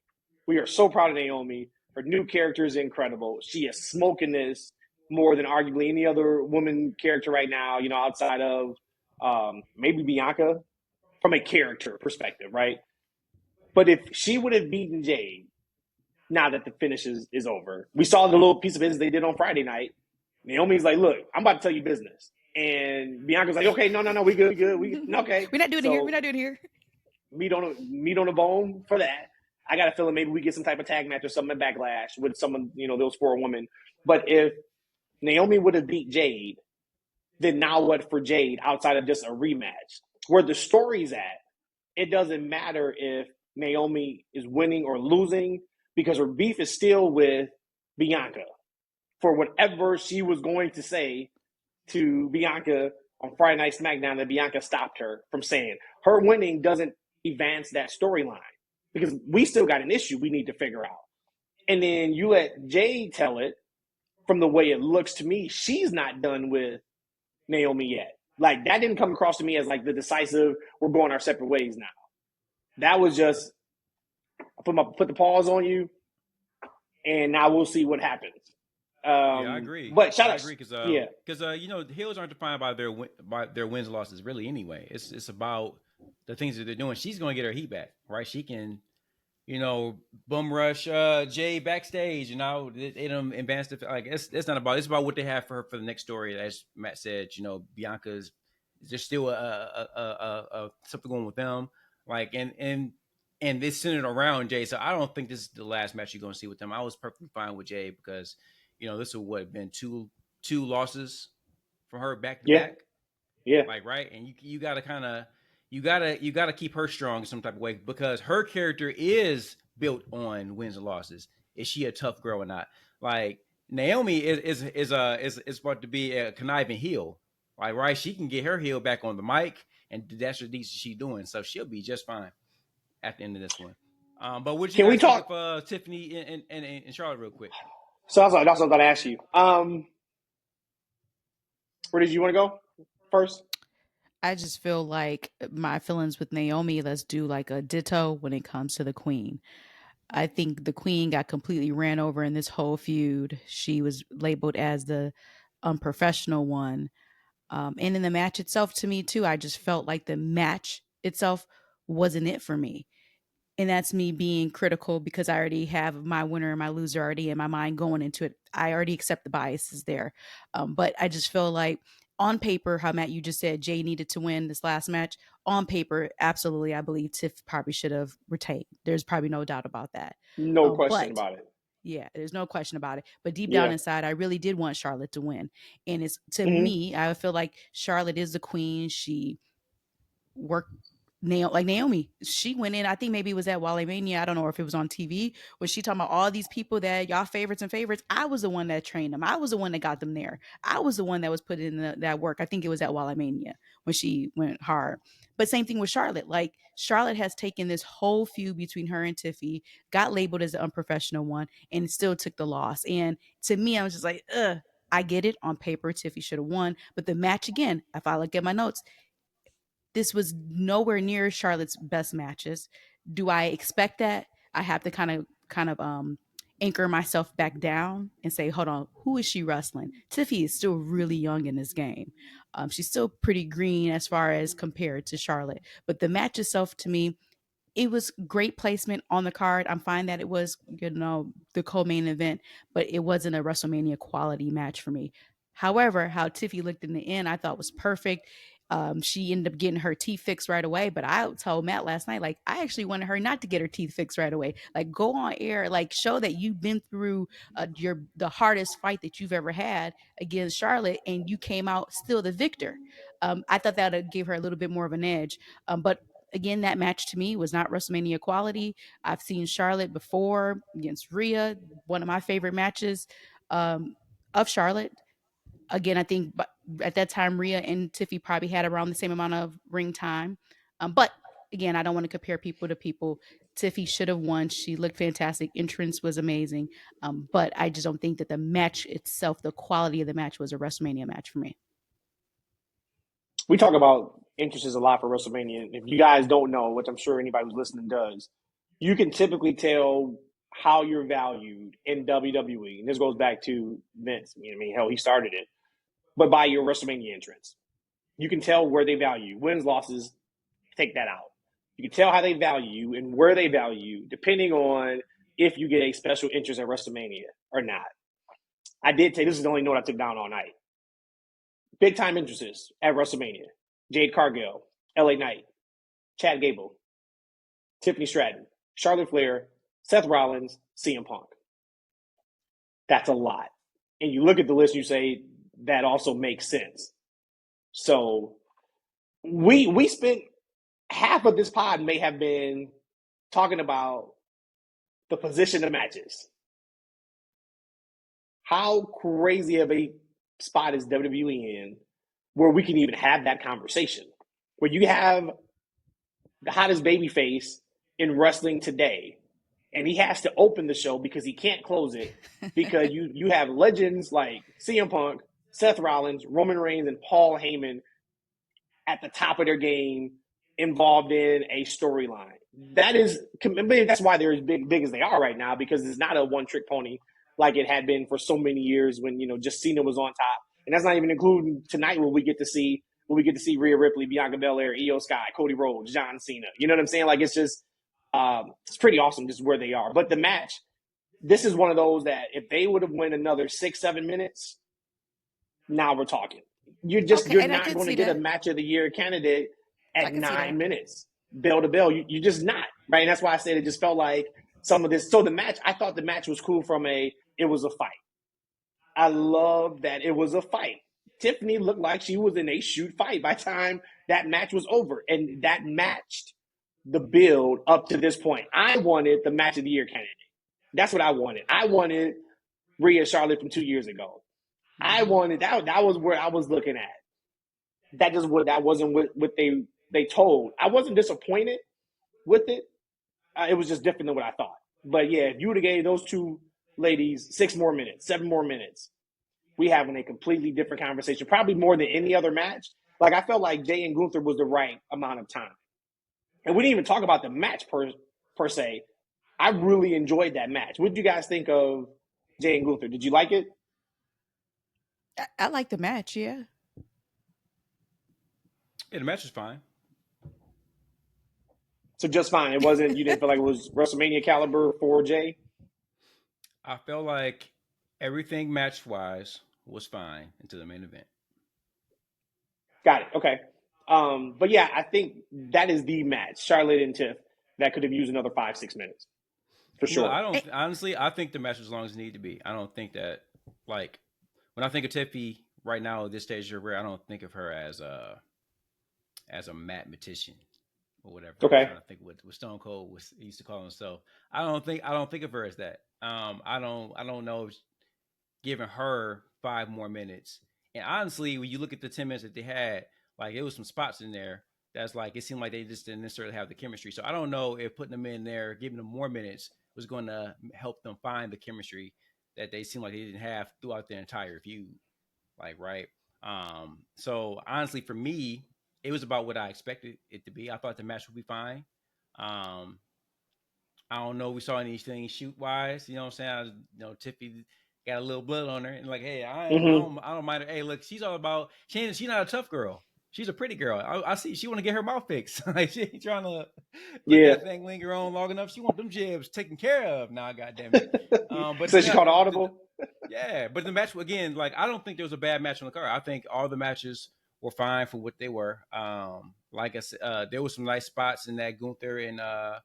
We are so proud of Naomi. Her new character is incredible. She is smoking this more than arguably any other woman character right now, outside of maybe Bianca, from a character perspective, right? But if she would have beaten Jade, now that the finish is over, we saw the little piece of business they did on Friday night. Naomi's like, look, I'm about to tell you business. And Bianca's like, okay, no, we good. Okay. We're not doing it here. We're not doing it here. Meat on the bone for that. I got a feeling maybe we get some type of tag match or something at Backlash with someone, those 4 women. But if Naomi would have beat Jade, then now what for Jade outside of just a rematch? Where the story's at, it doesn't matter if Naomi is winning or losing because her beef is still with Bianca for whatever she was going to say to Bianca on Friday Night SmackDown that Bianca stopped her from saying. Her winning doesn't advance that storyline because we still got an issue we need to figure out. And then you let Jay tell it. From the way it looks to me, she's not done with Naomi yet. Like, that didn't come across to me as like the decisive, we're going our separate ways now. That was just, put the pause on you, and now we'll see what happens. I agree. But I agree because heels aren't defined by their wins and losses really anyway. It's about the things that they're doing. She's going to get her heat back, right? She can, bum rush Jay backstage. They don't advance the like. It's not about. It's about what they have for her for the next story. As Matt said, Bianca's there's still a something going with them. Like and it's centered around Jay. So I don't think this is the last match you're going to see with them. I was perfectly fine with Jay because. This would been two losses from her back to back. Yeah. Like, right. And you gotta you gotta keep her strong in some type of way because her character is built on wins and losses. Is she a tough girl or not? Like Naomi is about to be a conniving heel. Like, right. She can get her heel back on the mic and that's what she's doing. So she'll be just fine at the end of this one. But would you guys think of Tiffany and Charlotte real quick? So that's what I was going to ask you. Where did you want to go first? I just feel like my feelings with Naomi, let's do like a ditto when it comes to the Queen. I think the Queen got completely ran over in this whole feud. She was labeled as the unprofessional one. And in the match itself, to me too, I just felt like the match itself wasn't it for me. And that's me being critical because I already have my winner and my loser already in my mind going into it. I already accept the biases there. But I just feel like on paper, how Matt, you just said Jay needed to win this last match. On paper, absolutely, I believe Tiff probably should have retained. There's probably no doubt about that. No question about it. Yeah, there's no question about it. But deep down Yeah. inside, I really did want Charlotte to win. And it's to Mhm. me, I feel like Charlotte is the queen. She worked like Naomi. She went in, I think maybe it was at WrestleMania. I don't know if it was on TV. Was she talking about all these people that y'all favorites and favorites? I was the one that trained them. I was the one that got them there. I was the one that was put in that work. I think it was at WrestleMania when she went hard. But same thing with Charlotte. Like Charlotte has taken this whole feud between her and Tiffy, got labeled as the unprofessional one, and still took the loss. And to me, I was just like, ugh. I get it. On paper, Tiffy should have won. But the match, again, if I look at my notes, this was nowhere near Charlotte's best matches. Do I expect that? I have to kind of anchor myself back down and say, hold on, who is she wrestling? Tiffy is still really young in this game. She's still pretty green as far as compared to Charlotte. But the match itself, to me, it was great placement on the card. I'm fine that it was, the co-main event, but it wasn't a WrestleMania quality match for me. However, how Tiffy looked in the end, I thought was perfect. She ended up getting her teeth fixed right away. But I told Matt last night, like, I actually wanted her not to get her teeth fixed right away. Like, go on air, like, show that you've been through the hardest fight that you've ever had against Charlotte, and you came out still the victor. I thought that would give her a little bit more of an edge. But again, that match to me was not WrestleMania quality. I've seen Charlotte before against Rhea, one of my favorite matches of Charlotte. Again, I think at that time, Rhea and Tiffy probably had around the same amount of ring time. But again, I don't want to compare people to people. Tiffy should have won. She looked fantastic. Entrance was amazing. But I just don't think that the match itself, the quality of the match, was a WrestleMania match for me. We talk about entrances a lot for WrestleMania. If you guys don't know, which I'm sure anybody who's listening does, you can typically tell how you're valued in WWE. And this goes back to Vince. I mean, hell, he started it. But by your WrestleMania entrance, you can tell where they value. Wins, losses, take that out. You can tell how they value you and where they value you, depending on if you get a special interest at WrestleMania or not. I did take, this is the only note I took down all night. Big time entrances at WrestleMania. Jade Cargill, LA Knight, Chad Gable, Tiffany Stratton, Charlotte Flair, Seth Rollins, CM Punk. That's a lot. And you look at the list, you say, that also makes sense. So we spent half of this pod may have been talking about the position of matches. How crazy of a spot is WWE in where we can even have that conversation? Where you have the hottest babyface in wrestling today, and he has to open the show because he can't close it because you have legends like CM Punk, Seth Rollins, Roman Reigns, and Paul Heyman at the top of their game involved in a storyline. That's why they're as big as they are right now, because it's not a one-trick pony like it had been for so many years when, just Cena was on top. And that's not even including tonight where we get to see Rhea Ripley, Bianca Belair, Io Sky, Cody Rhodes, John Cena. You know what I'm saying? Like, it's just it's pretty awesome just where they are. But the match, this is one of those that if they would have went another 6-7 minutes, now we're talking. You're not going to get a match of the year candidate at 9 minutes, bell to bell. You're just not, right? And that's why I said it just felt like some of this. So the match, I thought the match was cool it was a fight. I love that it was a fight. Tiffany looked like she was in a shoot fight by the time that match was over. And that matched the build up to this point. I wanted the match of the year candidate. That's what I wanted. I wanted Rhea Charlotte from 2 years ago. I wanted that was where I was looking at. That wasn't what they told. I wasn't disappointed with it. It was just different than what I thought. But yeah, if you would have gave those two ladies 6 more minutes, 7 more minutes, we having a completely different conversation, probably more than any other match. Like, I felt like Jey and Gunther was the right amount of time. And we didn't even talk about the match per se. I really enjoyed that match. What did you guys think of Jey and Gunther? Did you like it? I like the match, yeah. Yeah, the match was fine. So just fine. It wasn't, you didn't feel like it was WrestleMania caliber for Jey? I felt like everything match-wise was fine until the main event. Got it. Okay. But yeah, I think that is the match, Charlotte and Tiff, that could have used another 5-6 minutes. for Well, sure. I don't honestly. I think the match was as long as it needed to be. I don't think that like when I think of Tiffy right now at this stage of her career, I don't think of her as a mathematician or whatever. I'm Okay. trying to think what Stone Cold was he used to call himself. I don't think of her as that. I don't know if giving her 5 more minutes. And honestly, when you look at the 10 minutes that they had, like it was some spots in there that's like it seemed like they just didn't necessarily have the chemistry. So I don't know if putting them in there, giving them more minutes, was going to help them find the chemistry that they seemed like they didn't have throughout their entire feud. Like right. So honestly, for me, it was about what I expected it to be. I thought the match would be fine. Um, I don't know. We saw anything shoot wise. You know what I'm saying? Tiffy got a little blood on her, and like, hey, Mm-hmm. I don't mind her. Hey, look, she's all about. She's not a tough girl. She's a pretty girl. I see. She want to get her mouth fixed. Like she ain't trying to let Yeah. that thing linger on long enough. She want them jibs taken care of. Nah, goddamn it. But So she called audible. yeah, but the match again, like I don't think there was a bad match on the card. I think all the matches were fine for what they were. Like I said, there was some nice spots in that Gunther and I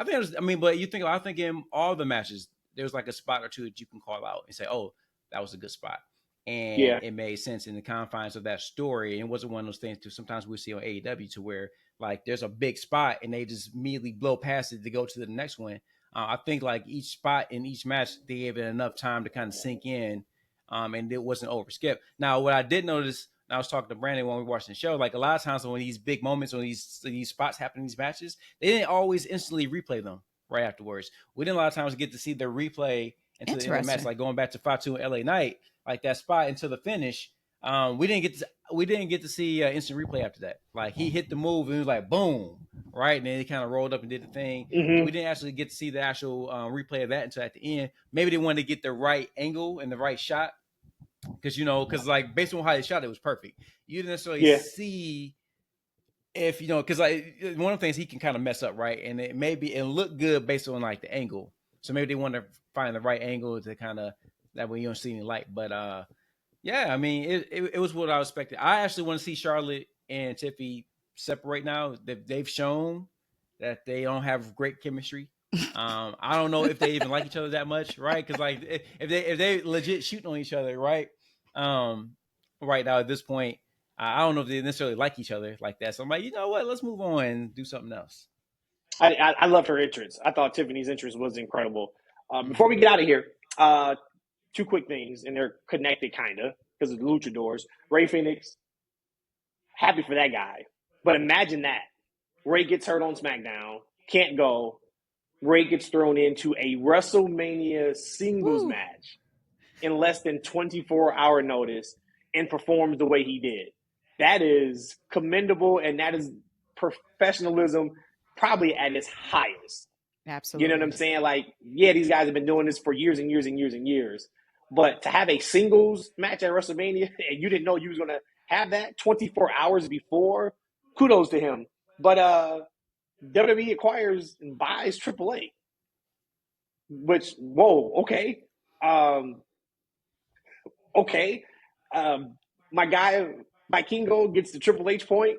think it was. I mean, but you think I think in all the matches there was like a spot or two that you can call out and say, "Oh, that was a good spot," and Yeah. it made sense in the confines of that story. And it wasn't one of those things too. Sometimes we see on AEW to where like there's a big spot and they just immediately blow past it to go to the next one. I think like each spot in each match they gave it enough time to kind of sink in, and it wasn't overskipped. Now, what I did notice, and I was talking to Brandon when we were watching the show, like a lot of times when these big moments, when these spots happen in these matches, they didn't always instantly replay them right afterwards. We didn't a lot of times get to see the replay into the end of the match, Interesting. like going back to Fatu and LA Knight, like that spot into the finish. We didn't get to see instant replay after that. Like he hit the move and it was like boom, right, and then he kind of rolled up and did the thing. We Mm-hmm. didn't actually get to see the actual replay of that until at the end. Maybe they wanted to get the right angle and the right shot because like based on how they shot it was perfect. You didn't necessarily Yeah. see if because like one of the things he can kind of mess up, right? And it look good based on like the angle. So maybe they want to find the right angle to kind of that way you don't see any light. But yeah, I mean it was what I was expecting. I actually want to see Charlotte and Tiffy separate now. They've shown that they don't have great chemistry. I don't know if they even like each other that much, right? Because like if they legit shooting on each other, right? Right now at this point, I don't know if they necessarily like each other like that. So I'm like, you know what? Let's move on and do something else. I loved her entrance. I thought Tiffany's entrance was incredible. Before Mm-hmm. we get out of here, two quick things, and they're connected kind of because of the luchadors. Ray Phoenix, happy for that guy. But imagine that. Ray gets hurt on SmackDown, can't go. Ray gets thrown into a WrestleMania singles Woo. match in less than 24-hour notice and performs the way he did. That is commendable, and that is professionalism probably at its highest. You know what I'm Absolutely. saying? Like, yeah, these guys have been doing this for years and years and years and years. But to have a singles match at WrestleMania and you didn't know you was going to have that 24 hours before, kudos to him. But WWE acquires and buys AAA, which, whoa, okay. Um, okay. My guy, Vikingo, gets the Triple H point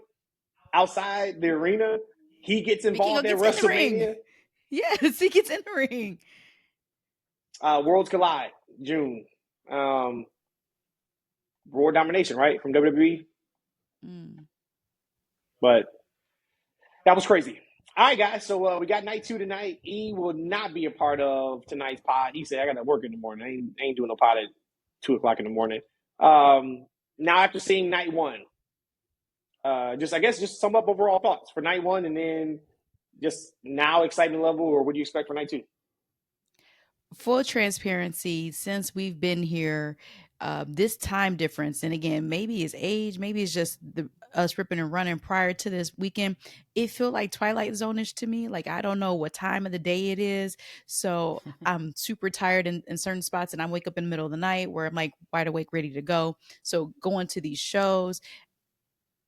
outside the arena. He gets Vikingo involved at gets in the ring. WrestleMania. Yes, he gets in the ring. Worlds Collide, June. World Domination, right? From WWE. Mm. But that was crazy. All right, guys. So we got night 2 tonight. E will not be a part of tonight's pod. He said, I got to work in the morning. I ain't doing no pod at 2 o'clock in the morning. Now, after seeing night 1, just sum up overall thoughts for night 1 and then just now excitement level, or what do you expect for night 2? Full transparency, since we've been here, this time difference, and again, maybe it's age, maybe it's just us ripping and running prior to this weekend. It felt like Twilight Zone-ish to me. Like I don't know what time of the day it is, so I'm super tired in certain spots, and I wake up in the middle of the night where I'm like wide awake, ready to go. So going to these shows,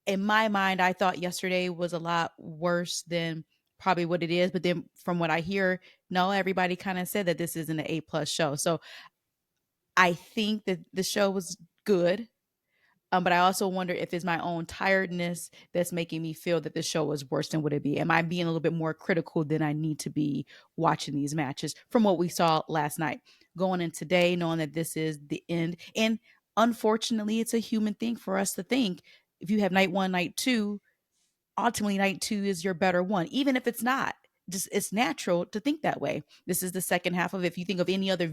in my mind, I thought yesterday was a lot worse than probably what it is. But then from what I hear, no, everybody kind of said that this isn't an A plus show. So I think that the show was good. But I also wonder if it's my own tiredness that's making me feel that the show is worse than what it be. Am I being a little bit more critical than I need to be watching these matches from what we saw last night? Going in today, knowing that this is the end. And unfortunately, it's a human thing for us to think if you have night one, night two, ultimately night two is your better one, even if it's not. Just it's natural to think that way. This is the second half of it. If you think of any other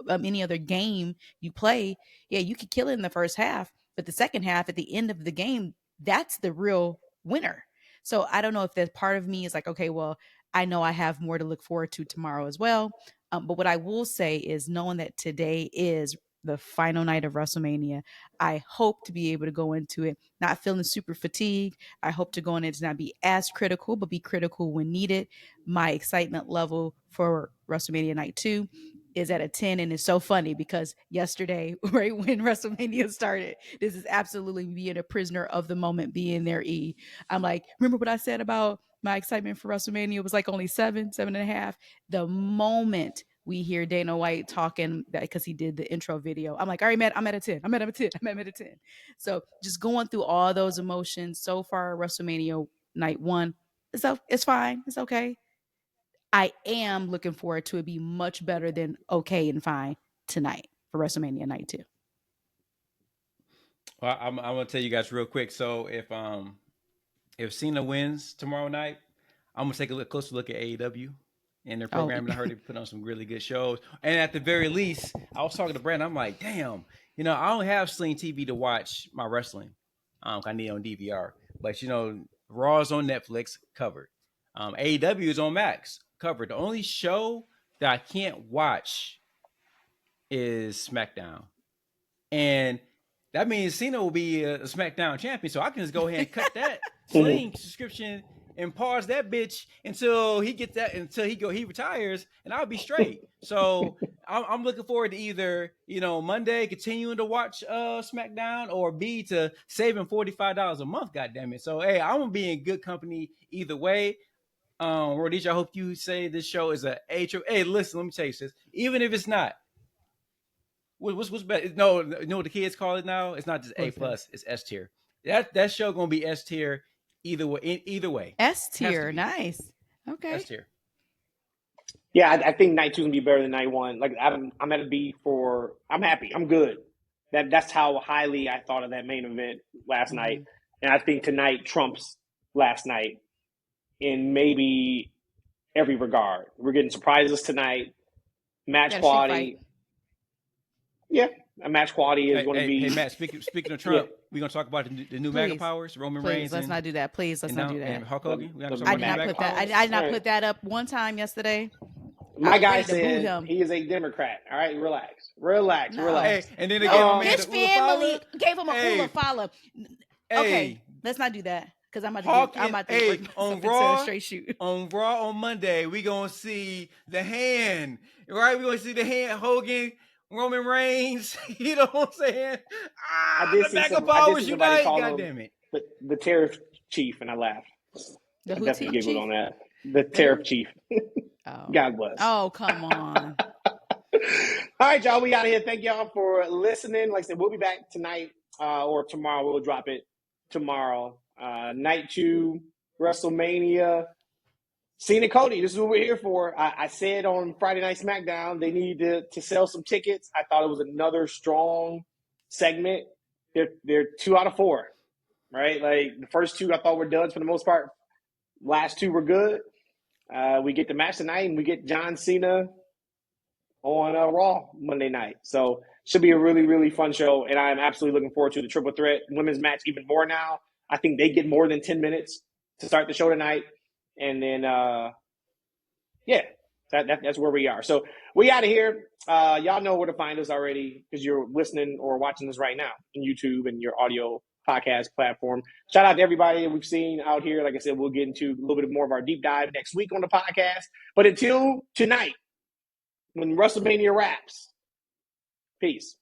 any other game you play, yeah, you could kill it in the first half, but the second half at the end of the game, that's the real winner. So I don't know if that part of me is like, okay, well, I know I have more to look forward to tomorrow as well. But what I will say is knowing that today is the final night of WrestleMania, I hope to be able to go into it not feeling super fatigued. I hope to go in it to not be as critical, but be critical when needed. My excitement level for WrestleMania Night 2 is at a 10. And it's so funny because yesterday, right when WrestleMania started, this is absolutely being a prisoner of the moment, being there. I'm like, remember what I said about my excitement for WrestleMania was like only 7.5. The moment we hear Dana White talking that because he did the intro video, I'm like, all right, man, I'm at a 10. I'm at a 10. I'm at a 10. So just going through all those emotions so far, WrestleMania night one, so it's fine. It's okay. I am looking forward to it be much better than okay and fine tonight for WrestleMania night two. Well, I'm gonna tell you guys real quick. So if Cena wins tomorrow night, I'm gonna take a closer look at AEW and their programming. I heard they put on some really good shows. And at the very least, I was talking to Brandon. I'm like, damn, I don't have Sling TV to watch my wrestling. I need it on DVR. But Raw is on Netflix, covered. AEW is on Max, covered. The only show that I can't watch is SmackDown, and that means Cena will be a SmackDown champion. So I can just go ahead and cut that Sling subscription and pause that bitch until he gets that, until he retires, and I'll be straight. So I'm looking forward to either Monday continuing to watch SmackDown, or B, to saving $45 a month. Goddamn it! So hey, I'm gonna be in good company either way. Rhodesia, I hope you say this show is a A. Hey, listen, let me tell you this. Even if it's not, what's better? No, you know what the kids call it now? It's not just A plus, it's S tier. That show gonna be S tier either way. Either way, S tier, nice. Okay, S tier. Yeah, I think night two is gonna be better than night one. Like I'm at a B for. I'm happy. I'm good. That's how highly I thought of that main event last night, and I think tonight trumps last night in maybe every regard. We're getting surprises tonight. Match quality. Yeah, a match quality is going to be. Hey, Matt. Speaking of Trump, we're going to talk about the new mega powers, Roman Reigns. Let's not do that. Please, let's not do that. And Hulk Hogan. I did not put that. I did not put that up one time yesterday. My guy said he is a Democrat. All right, relax. Hey, and then they gave his family gave him a Ula follow. Okay, let's not do that. Because I'm about to on Raw, straight shoot. On Raw on Monday, we gonna see the hand, right? We gonna see the hand, Hogan, Roman Reigns. You know what I'm saying? The mega powers unite. God damn it! The tariff chief, and I laughed. I definitely giggled on that. The tariff chief. Oh. God bless. Oh, come on. All right, y'all. We out of here. Thank y'all for listening. Like I said, we'll be back tonight or tomorrow. We'll drop it tomorrow. Night 2, WrestleMania. Cena Cody, this is what we're here for. I said on Friday Night SmackDown, they need to sell some tickets. I thought it was another strong segment. They're 2 out of 4, right? Like the first 2 I thought were duds for the most part. Last 2 were good. We get the match tonight, and we get John Cena on Raw Monday night. So should be a really, really fun show, and I'm absolutely looking forward to the triple threat women's match even more now. I think they get more than 10 minutes to start the show tonight. And then, that's where we are. So we out of here. Y'all know where to find us already because you're listening or watching this right now on YouTube and your audio podcast platform. Shout out to everybody that we've seen out here. Like I said, we'll get into a little bit more of our deep dive next week on the podcast. But until tonight, when WrestleMania wraps, peace.